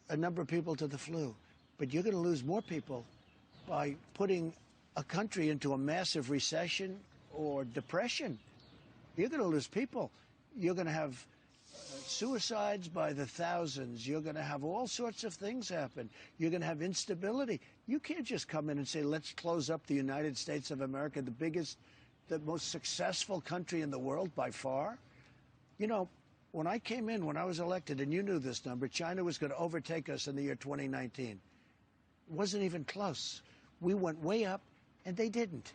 a number of people to the flu, but you're going to lose more people by putting a country into a massive recession or depression. You're going to lose people. You're going to have suicides by the thousands. You're going to have all sorts of things happen. You're going to have instability. You can't just come in and say, let's close up the United States of America, the biggest, the most successful country in the world by far. You know, when I came in, when I was elected, and you knew this number, China was going to overtake us in the year 2019. It wasn't even close. We went way up, and they didn't.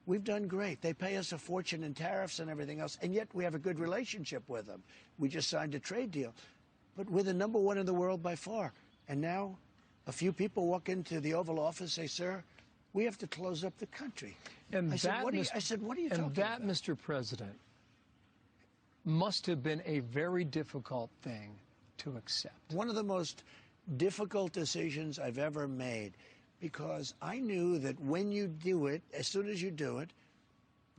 We've done great. They pay us a fortune in tariffs and everything else, and yet we have a good relationship with them. We just signed a trade deal. But we're the #1 in the world by far. And now a few people walk into the Oval Office and say, sir, we have to close up the country. And I said, what are you talking about? And that, Mr. President, must have been a very difficult thing to accept. One of the most difficult decisions I've ever made, because I knew that when you do it, as soon as you do it,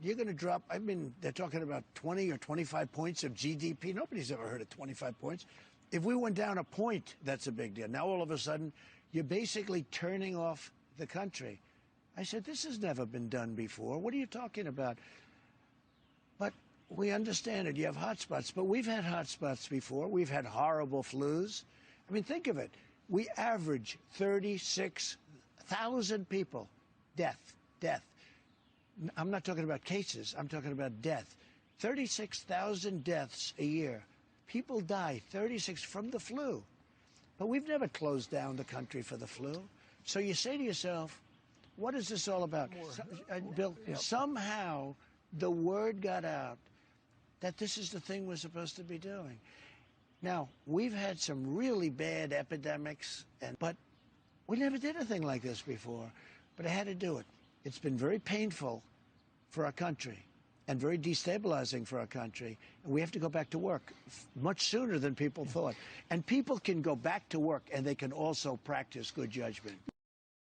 you're going to drop. I mean, they're talking about 20 or 25 points of GDP. Nobody's ever heard of 25 points. If we went down a point, that's a big deal. Now, all of a sudden, you're basically turning off the country. I said, this has never been done before. What are you talking about? But we understand it. You have hot spots. But we've had hot spots before. We've had horrible flus. I mean, think of it. We average 36,000 people, death. I'm not talking about cases. I'm talking about death. 36,000 deaths a year. People die, 36 from the flu. But we've never closed down the country for the flu. So you say to yourself, what is this all about? Bill, somehow the word got out that this is the thing we're supposed to be doing. Now, we've had some really bad epidemics, but we never did a thing like this before. But I had to do it. It's been very painful for our country and very destabilizing for our country. And we have to go back to work much sooner than people thought. And people can go back to work, and they can also practice good judgment.